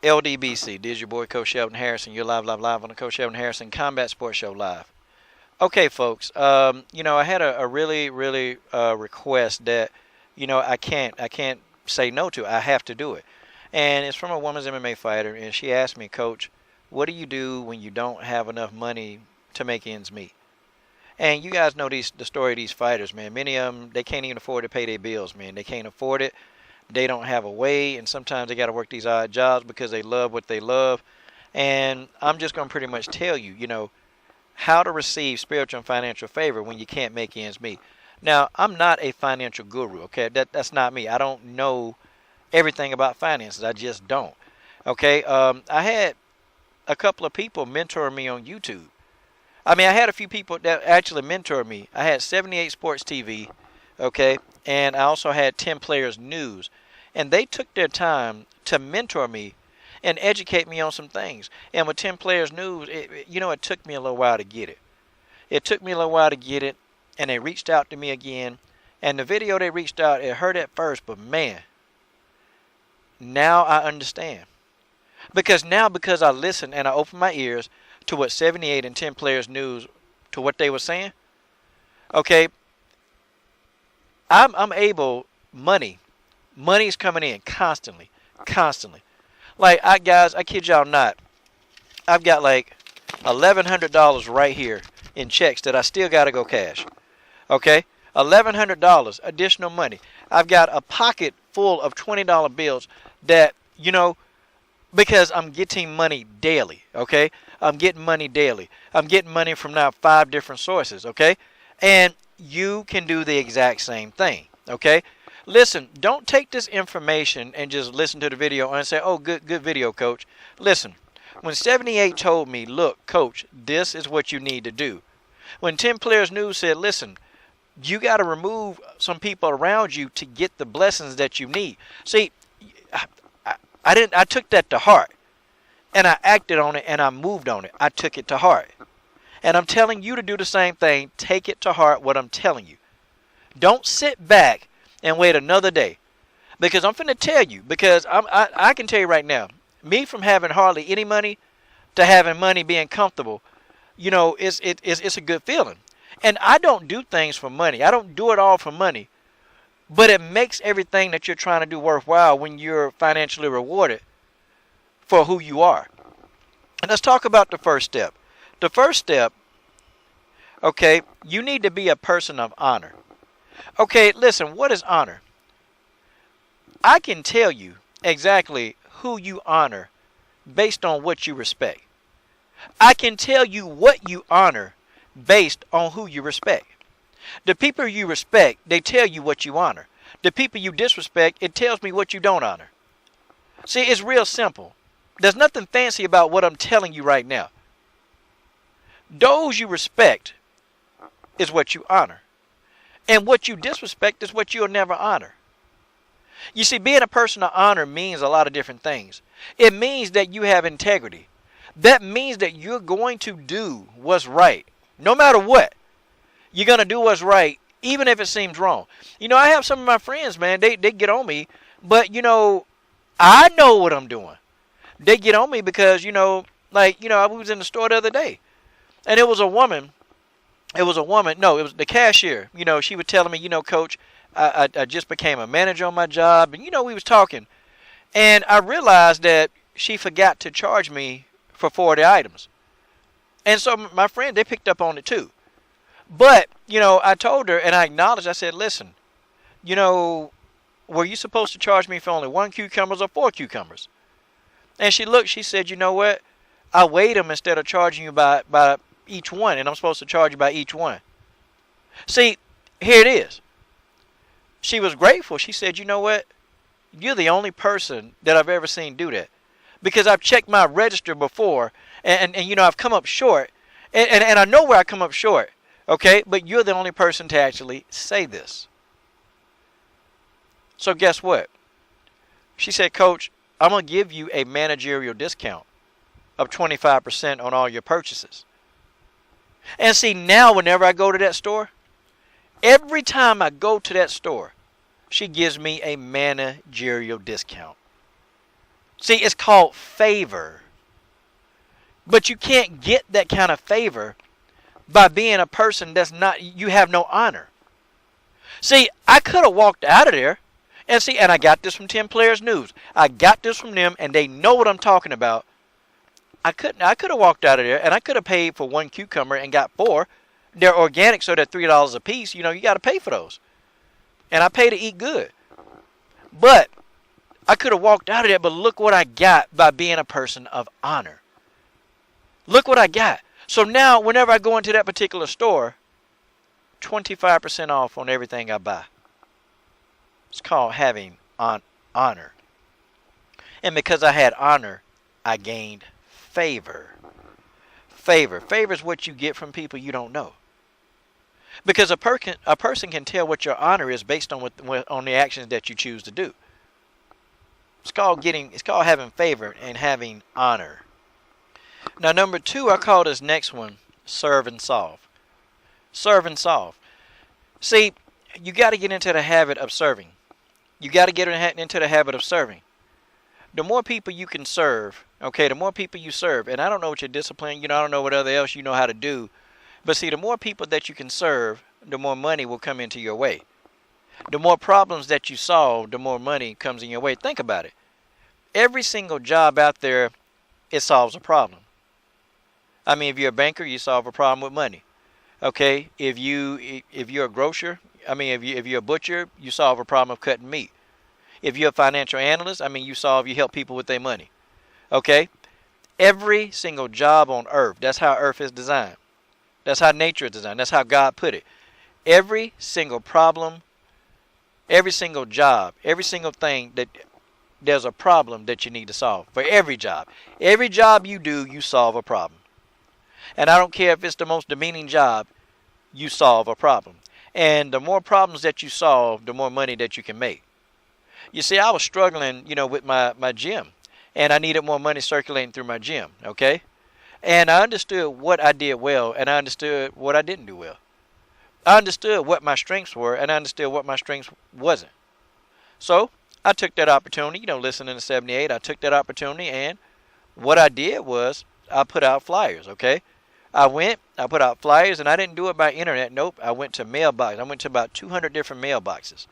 LDBC, this is your boy Coach Sheldon Harrison. You're live on the Coach Sheldon Harrison Combat Sports Show live. Okay, folks. I had a really request that I can't say no to. I have to do it, and it's from a women's MMA fighter, and she asked me, Coach, what do you do when you don't have enough money to make ends meet? And you guys know the story of these fighters, man. Many of them, they can't even afford to pay their bills, man. They can't afford it. They don't have a way, and sometimes they got to work these odd jobs because they love what they love. And I'm just going to pretty much tell you, how to receive spiritual and financial favor when you can't make ends meet. Now, I'm not a financial guru, okay? That's not me. I don't know everything about finances. I just don't, okay? I had a couple of people mentor me on YouTube. I had a few people that actually mentored me. I had 78 Sports TV, okay? And I also had 10 Players News. And they took their time to mentor me and educate me on some things. And with 10 Players News, it took me a little while to get it. It took me a little while to get it, and they reached out to me again. And the video they reached out, it hurt at first, but man, now I understand. Because I listened and I opened my ears to what 78 and 10 Players News, to what they were saying, okay, I'm able, money's coming in constantly. Like, I kid y'all not, I've got like $1,100 right here in checks that I still got to go cash. Okay? $1,100 additional money. I've got a pocket full of $20 bills that, because I'm getting money daily. Okay? I'm getting money daily. I'm getting money from now 5 different sources. Okay? And you can do the exact same thing. Okay? Listen, don't take this information and just listen to the video and say, oh, good video, Coach. Listen, when 78 told me, look, Coach, this is what you need to do. When 10 Players News said, listen, you got to remove some people around you to get the blessings that you need. See, I took that to heart, and I acted on it, and I moved on it. I took it to heart. And I'm telling you to do the same thing. Take it to heart what I'm telling you. Don't sit back and wait another day. Because I'm finna tell you, because I can tell you right now, me from having hardly any money to having money being comfortable, it's a good feeling. And I don't do things for money. I don't do it all for money. But it makes everything that you're trying to do worthwhile when you're financially rewarded for who you are. And let's talk about the first step. The first step, okay, you need to be a person of honor. Okay, listen, what is honor? I can tell you exactly who you honor based on what you respect. I can tell you what you honor based on who you respect. The people you respect, they tell you what you honor. The people you disrespect, it tells me what you don't honor. See, it's real simple. There's nothing fancy about what I'm telling you right now. Those you respect is what you honor. And what you disrespect is what you'll never honor. You see, being a person of honor means a lot of different things. It means that you have integrity. That means that you're going to do what's right. No matter what. You're going to do what's right, even if it seems wrong. I have some of my friends, man, they get on me. But, I know what I'm doing. They get on me because, I was in the store the other day. And it was a woman. No, it was the cashier. She was telling me, Coach, I just became a manager on my job. And, we was talking. And I realized that she forgot to charge me for 40 items. And so my friend, they picked up on it too. But, I told her and I acknowledged, I said, listen, were you supposed to charge me for only 1 cucumbers or 4 cucumbers? And she looked, she said, you know what? I weighed them instead of charging you by each one, and I'm supposed to charge you by each one. See, here it is. She was grateful. She said, you know what? You're the only person that I've ever seen do that. Because I've checked my register before, and I've come up short, and I know where I come up short, okay? But you're the only person to actually say this. So guess what? She said, Coach, I'm going to give you a managerial discount of 25% on all your purchases. And see, now whenever I go to that store, every time I go to that store, she gives me a managerial discount. See, it's called favor. But you can't get that kind of favor by being a person that's not, you have no honor. See, I could have walked out of there and I got this from 10 Players News. I got this from them and they know what I'm talking about. I could have walked out of there and I could have paid for one cucumber and got 4. They're organic, so they're $3 a piece. You know, you got to pay for those. And I pay to eat good. But I could have walked out of there, but look what I got by being a person of honor. Look what I got. So now, whenever I go into that particular store, 25% off on everything I buy. It's called having honor. And because I had honor, I gained favor. Favor is what you get from people you don't know. Because a person can tell what your honor is based on on the actions that you choose to do. It's called having favor and having honor. Now, number 2, I call this next one serve and solve. Serve and solve. See, you got to get into the habit of serving. You got to get into the habit of serving. The more people you can serve, okay, the more people you serve, and I don't know what your discipline, I don't know what else you know how to do, but see, the more people that you can serve, the more money will come into your way. The more problems that you solve, the more money comes in your way. Think about it. Every single job out there, it solves a problem. I mean, if you're a banker, you solve a problem with money. Okay, if you're a grocer, if you're a butcher, you solve a problem of cutting meat. If you're a financial analyst, you help people with their money. Okay, every single job on earth, that's how earth is designed. That's how nature is designed. That's how God put it. Every single problem, every single job, every single thing that there's a problem that you need to solve for every job. Every job you do, you solve a problem. And I don't care if it's the most demeaning job, you solve a problem. And the more problems that you solve, the more money that you can make. You see, I was struggling, with my gym. And I needed more money circulating through my gym, okay? And I understood what I did well, and I understood what I didn't do well. I understood what my strengths were, and I understood what my strengths wasn't. So I took that opportunity, listening to 78, I took that opportunity, and what I did was I put out flyers, okay? I put out flyers, and I didn't do it by internet. Nope, I went to mailbox. I went to about 200 different mailboxes.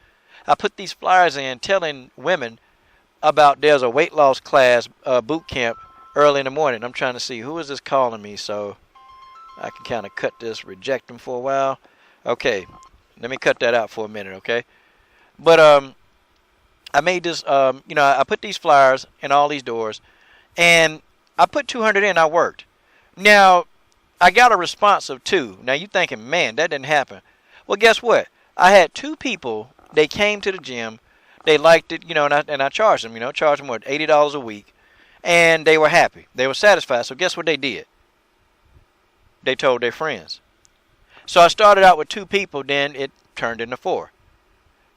I put these flyers in telling women about there's a weight loss class boot camp early in the morning. I'm trying to see who is this calling me so I can kind of cut this, reject them for a while. Okay, let me cut that out for a minute, okay? But I made this, I put these flyers in all these doors, and I put 200 in. I worked. Now, I got a response of 2. Now, you're thinking, man, that didn't happen. Well, guess what? I had 2 people. They came to the gym. They liked it, and I charged them, charged them, what, $80 a week. And they were happy. They were satisfied. So guess what they did? They told their friends. So I started out with 2 people. Then it turned into 4.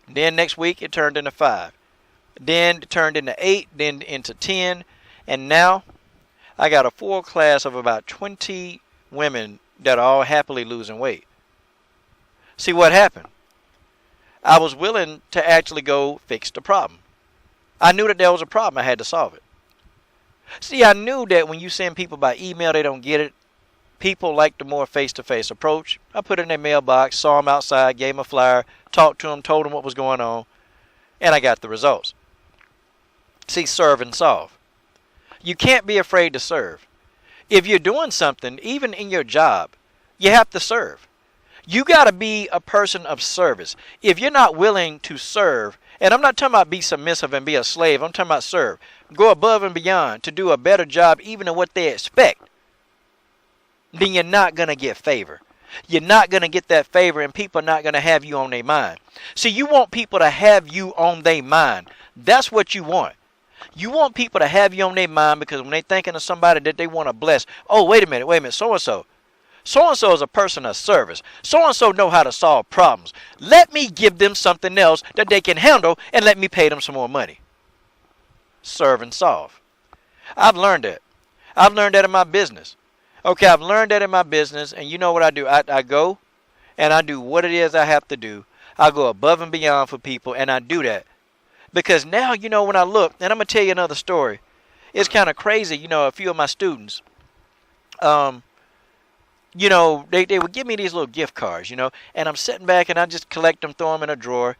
Then next week, it turned into 5. Then it turned into 8. Then into 10. And now I got a full class of about 20 women that are all happily losing weight. See what happened? I was willing to actually go fix the problem. I knew that there was a problem. I had to solve it. See, I knew that when you send people by email, they don't get it. People like the more face-to-face approach. I put it in their mailbox, saw them outside, gave them a flyer, talked to them, told them what was going on, and I got the results. See, serve and solve. You can't be afraid to serve. If you're doing something, even in your job, you have to serve. You got to be a person of service. If you're not willing to serve, and I'm not talking about be submissive and be a slave, I'm talking about serve. Go above and beyond to do a better job even than what they expect. Then you're not going to get favor. You're not going to get that favor, and people are not going to have you on their mind. See, you want people to have you on their mind. That's what you want. You want people to have you on their mind because when they're thinking of somebody that they want to bless, oh, wait a minute, so-and-so. So-and-so is a person of service. So-and-so know how to solve problems. Let me give them something else that they can handle and let me pay them some more money. Serve and solve. I've learned that. I've learned that in my business. Okay, I've learned that in my business, and you know what I do? I go and I do what it is I have to do. I go above and beyond for people, and I do that. Because now, when I look, and I'm going to tell you another story. it's kind of crazy. A few of my students, um, they would give me these little gift cards, and I'm sitting back and I just collect them, throw them in a drawer.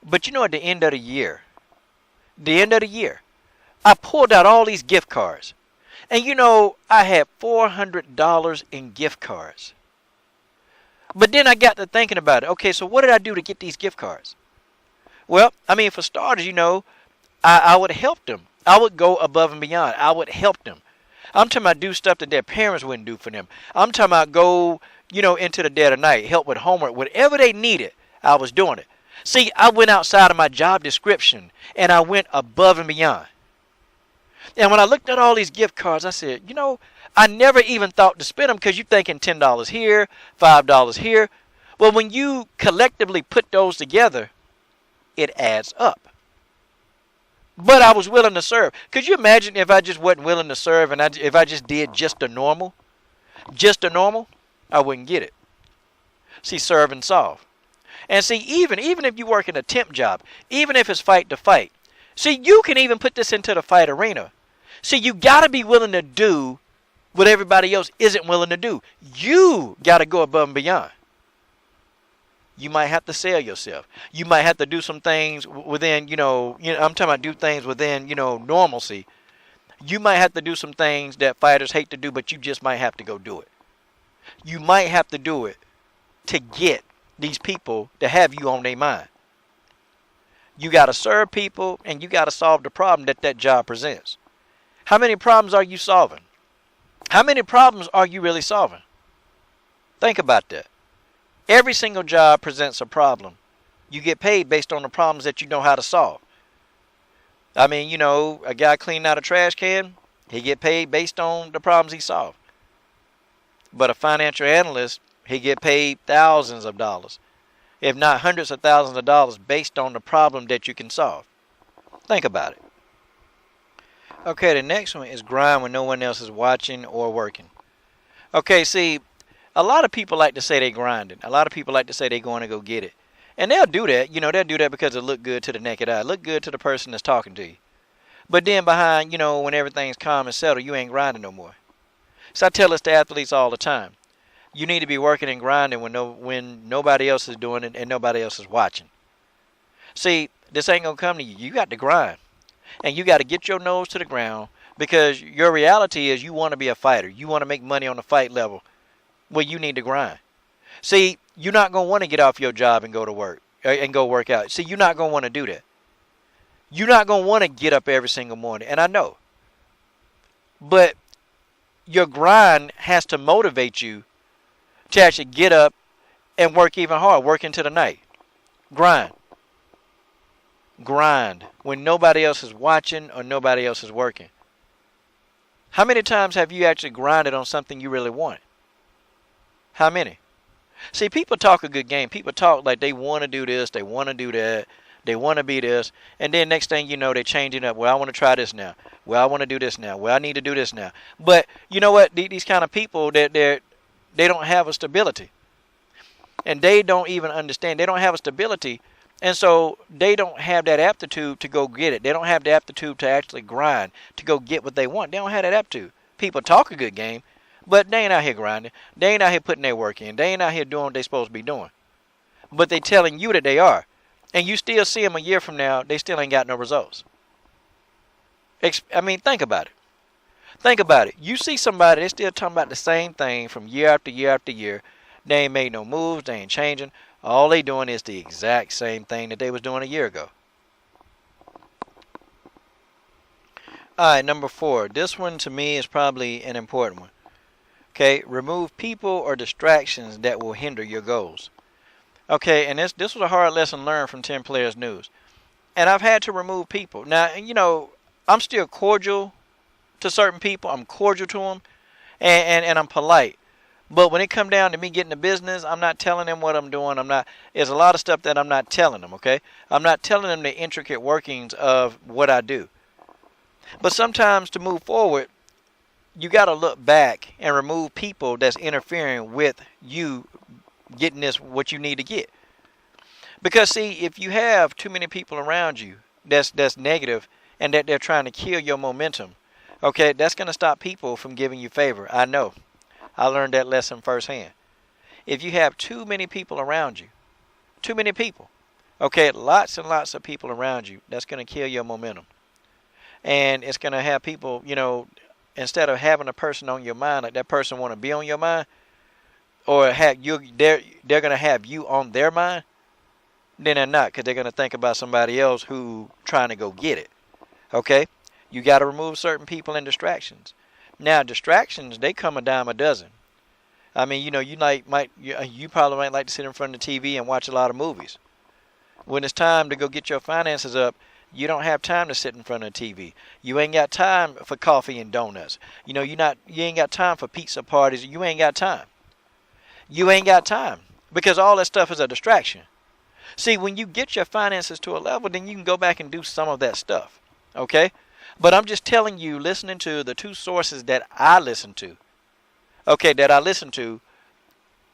But at the end of the year, I pulled out all these gift cards. And I had $400 in gift cards. But then I got to thinking about it. Okay, so what did I do to get these gift cards? Well, for starters, I would help them. I would go above and beyond. I would help them. I'm talking about do stuff that their parents wouldn't do for them. I'm talking about go, into the dead of night, help with homework, whatever they needed, I was doing it. See, I went outside of my job description and I went above and beyond. And when I looked at all these gift cards, I said, I never even thought to spend them because you're thinking $10 here, $5 here. Well, when you collectively put those together, it adds up. But I was willing to serve. Could you imagine if I just wasn't willing to serve and if I just did just the normal, I wouldn't get it. See, serve and solve. And see, even if you work in a temp job, even if it's fight to fight, see, you can even put this into the fight arena. See, you got to be willing to do what everybody else isn't willing to do. You got to go above and beyond. You might have to sell yourself. You might have to do some things within, I'm talking about do things within, normalcy. You might have to do some things that fighters hate to do, but you just might have to go do it. You might have to do it to get these people to have you on their mind. You got to serve people and you got to solve the problem that job presents. How many problems are you solving? How many problems are you really solving? Think about that. Every single job presents a problem. You get paid based on the problems that you know how to solve. A guy cleaning out a trash can, he get paid based on the problems he solved. But a financial analyst, he get paid thousands of dollars, if not hundreds of thousands of dollars based on the problem that you can solve. Think about it. Okay, the next one is grind when no one else is watching or working. Okay, see, a lot of people like to say they grinding. A lot of people like to say they going to go get it. And they'll do that. They'll do that because it look good to the naked eye. Look good to the person that's talking to you. But then behind, when everything's calm and settled, you ain't grinding no more. So I tell this to athletes all the time. You need to be working and grinding when nobody else is doing it and nobody else is watching. See, this ain't going to come to you. You got to grind. And you got to get your nose to the ground because your reality is you want to be a fighter. You want to make money on the fight level. Well, you need to grind. See, you're not going to want to get off your job and go to work and go work out. See, you're not going to want to do that. You're not going to want to get up every single morning. And I know. But your grind has to motivate you to actually get up and work even harder, work into the night. Grind. Grind when nobody else is watching or nobody else is working. How many times have you actually grinded on something you really want? How many? See, people talk a good game. People talk like they want to do this, they want to do that, they want to be this, and then next thing you know, they're changing up. Well, I want to try this now. Well, I want to do this now. Well, I need to do this now. But you know what? These kind of people, they don't have a stability. And they don't even understand. They don't have a stability. And so they don't have that aptitude to go get it. They don't have the aptitude to actually grind, to go get what they want. They don't have that aptitude. People talk a good game, but they ain't out here grinding. They ain't out here putting their work in. They ain't out here doing what they're supposed to be doing. But they telling you that they are. And you still see them a year from now, they still ain't got no results. Think about it. Think about it. You see somebody, they still talking about the same thing from year after year after year. They ain't made no moves. They ain't changing. All they doing is the exact same thing that they was doing a year ago. All right, number 4. This one to me is probably an important one. Okay, remove people or distractions that will hinder your goals. Okay, and this was a hard lesson learned from 10 Players News. And I've had to remove people. Now, I'm still cordial to certain people. I'm cordial to them. And I'm polite. But when it come down to me getting the business, I'm not telling them what I'm doing. There's a lot of stuff that I'm not telling them, okay? I'm not telling them the intricate workings of what I do. But sometimes to move forward, you got to look back and remove people that's interfering with you getting what you need to get. Because see, if you have too many people around you that's negative and that they're trying to kill your momentum, Okay, that's going to stop people from giving you favor. I know. I learned that lesson firsthand. If you have too many people around you, too many people, okay, lots and lots of people around you, that's going to kill your momentum. And it's going to have people, instead of having a person on your mind, like that person want to be on your mind, or have you, they're going to have you on their mind, then they're not, because they're going to think about somebody else who trying to go get it. Okay? You got to remove certain people and distractions. Now, distractions, they come a dime a dozen. I mean, you probably might like to sit in front of the TV and watch a lot of movies. When it's time to go get your finances up, you don't have time to sit in front of the TV. You ain't got time for coffee and donuts. You ain't got time for pizza parties. You ain't got time. You ain't got time, because all that stuff is a distraction. See, when you get your finances to a level, then you can go back and do some of that stuff. Okay? But I'm just telling you, listening to the two sources that I listen to,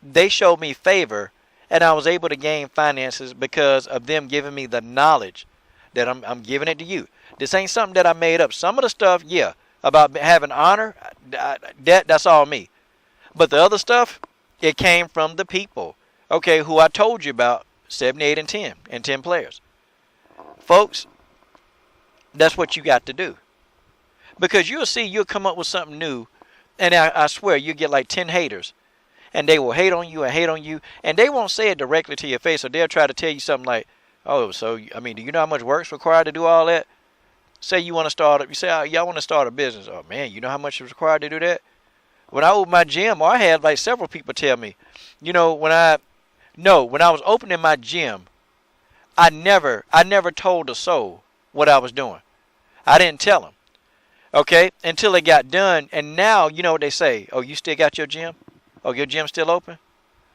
they showed me favor, and I was able to gain finances because of them giving me the knowledge that I'm giving it to you. This ain't something that I made up. Some of the stuff, yeah, about having honor, that's all me. But the other stuff, it came from the people, okay, who I told you about, 78 and 10, and 10 players. Folks, that's what you got to do. Because you'll come up with something new, and I swear you get like 10 haters, and they will hate on you, and they won't say it directly to your face, or they'll try to tell you something like, oh, so, I mean, do you know how much work's required to do all that? Say you want to start up, you say, oh, y'all want to start a business. Oh, man, you know how much is required to do that? When I opened my gym, I had like several people tell me, when I was opening my gym, I never told a soul what I was doing. I didn't tell them. Okay, until it got done, and now you know what they say. Oh, you still got your gym? Oh, your gym's still open?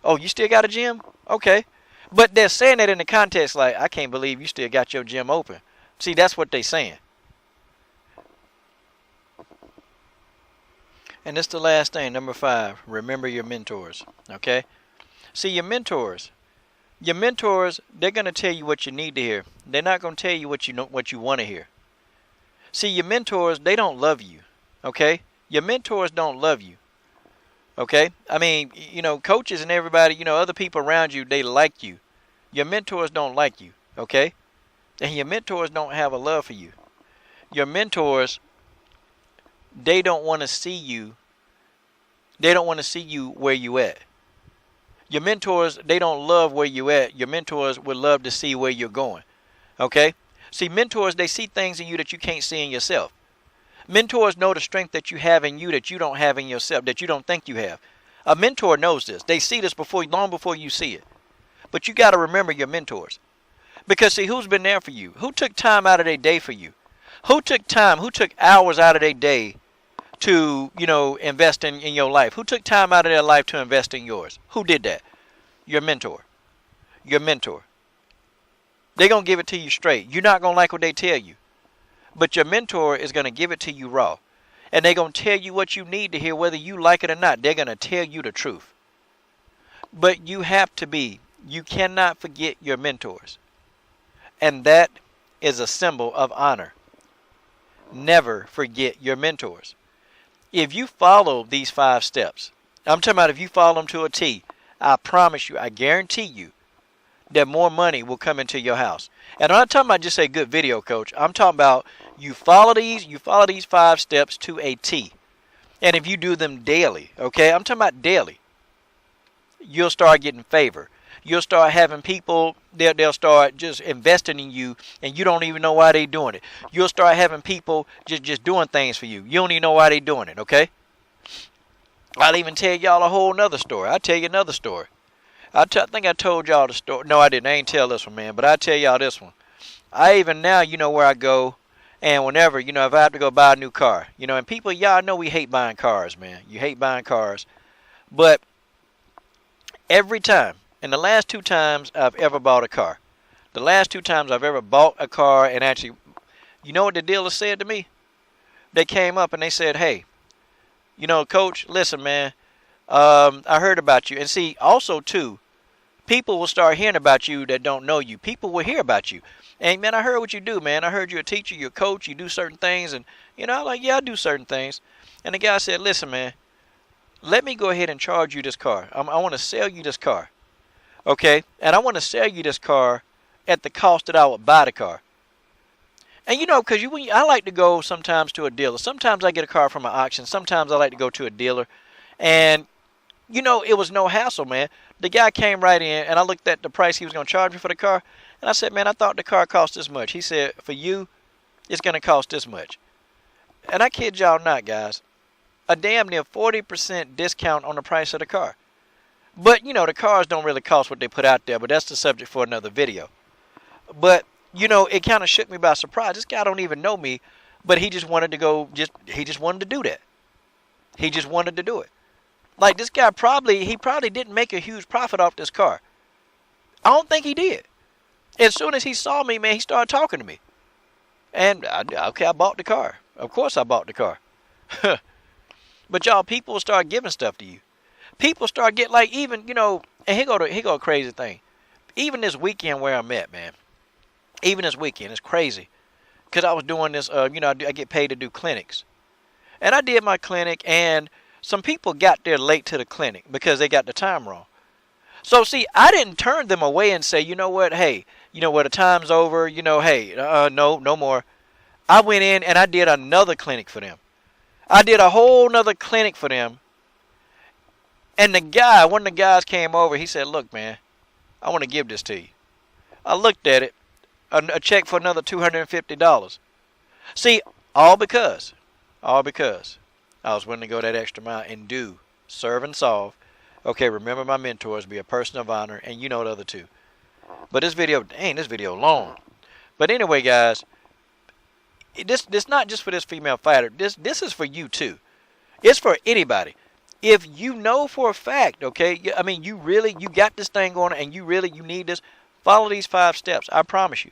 Oh, you still got a gym? Okay. But they're saying that in the context like, I can't believe you still got your gym open. See, that's what they're saying. And this is the last thing, number 5. Remember your mentors. Okay? See, your mentors, they're going to tell you what you need to hear. They're not going to tell you what you want to hear. See, your mentors, they don't love you, okay? Your mentors don't love you, okay? I mean, coaches and everybody, other people around you, they like you. Your mentors don't like you, okay? And your mentors don't have a love for you. Your mentors, they don't want to see you. They don't want to see you where you at. Your mentors, they don't love where you at. Your mentors would love to see where you're going, okay? See, mentors, they see things in you that you can't see in yourself. Mentors know the strength that you have in you that you don't have in yourself, that you don't think you have. A mentor knows this. They see this long before you see it. But you got to remember your mentors. Because, see, who's been there for you? Who took time out of their day for you? Who took hours out of their day to, invest in your life? Who took time out of their life to invest in yours? Who did that? Your mentor. Your mentor. They're going to give it to you straight. You're not going to like what they tell you. But your mentor is going to give it to you raw. And they're going to tell you what you need to hear, whether you like it or not. They're going to tell you the truth. But you cannot forget your mentors. And that is a symbol of honor. Never forget your mentors. If you follow these 5 steps, I'm talking about if you follow them to a T, I promise you, I guarantee you, that more money will come into your house. And I'm not talking about just a good video coach. I'm talking about you follow these 5 steps to a T. And if you do them daily, okay? I'm talking about daily. You'll start getting favor. You'll start having people, they'll start just investing in you, and you don't even know why they're doing it. You'll start having people just doing things for you. You don't even know why they're doing it, okay? I'll even tell y'all a whole nother story. I'll tell you another story. I think I told y'all the story. No, I didn't. I ain't tell this one, man. But I'll tell y'all this one. I even now, where I go. And whenever, if I have to go buy a new car. And people, y'all know we hate buying cars, man. You hate buying cars. But every time, and the last 2 times I've ever bought a car. The last 2 times I've ever bought a car and actually, you know what the dealer said to me? They came up and they said, hey, Coach, listen, man. I heard about you. And see, also, too, People will start hearing about you that don't know you. People will hear about you. And man, I heard what you do, man. I heard you're a teacher, you're a coach, you do certain things. And, I'm like, yeah, I do certain things. And the guy said, listen, man, let me go ahead and charge you this car. I want to sell you this car. Okay? And I want to sell you this car at the cost that I would buy the car. And because I like to go sometimes to a dealer. Sometimes I get a car from an auction. Sometimes I like to go to a dealer. And, it was no hassle, man. The guy came right in, and I looked at the price he was going to charge me for the car. And I said, man, I thought the car cost this much. He said, for you, it's going to cost this much. And I kid y'all not, guys. A damn near 40% discount on the price of the car. But, the cars don't really cost what they put out there. But that's the subject for another video. But, it kind of shook me by surprise. This guy don't even know me. But he just wanted to go, he just wanted to do that. He just wanted to do it. Like, this guy probably didn't make a huge profit off this car. I don't think he did. As soon as he saw me, man, he started talking to me. And, I bought the car. Of course I bought the car. But y'all, people start giving stuff to you. People start getting, like, even, and here go a crazy thing. Even this weekend where I'm at, man. Even this weekend, it's crazy. Because I was doing this, I get paid to do clinics. And I did my clinic, and some people got there late to the clinic because they got the time wrong. So, see, I didn't turn them away and say, you know what, hey, the time's over, hey, no more. I went in and I did another clinic for them. I did a whole nother clinic for them. And one of the guys came over, he said, look, man, I want to give this to you. I looked at it, a check for another $250. See, all because I was willing to go that extra mile and do, serve and solve. Okay, remember my mentors, be a person of honor, and the other two. But this video long. But anyway, guys, this not just for this female fighter. This is for you too. It's for anybody. If you know for a fact, okay, I mean, you got this thing going and you need this, follow these 5 steps. I promise you.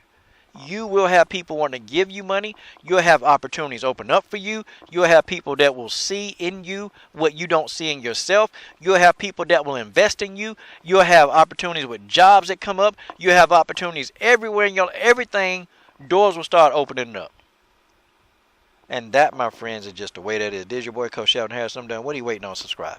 You will have people wanting to give you money. You'll have opportunities open up for you. You'll have people that will see in you what you don't see in yourself. You'll have people that will invest in you. You'll have opportunities with jobs that come up. You'll have opportunities everywhere in everything. Doors will start opening up. And that, my friends, is just the way that it is. This is your boy, Coach Sheldon Harris. I'm done. What are you waiting on? Subscribe.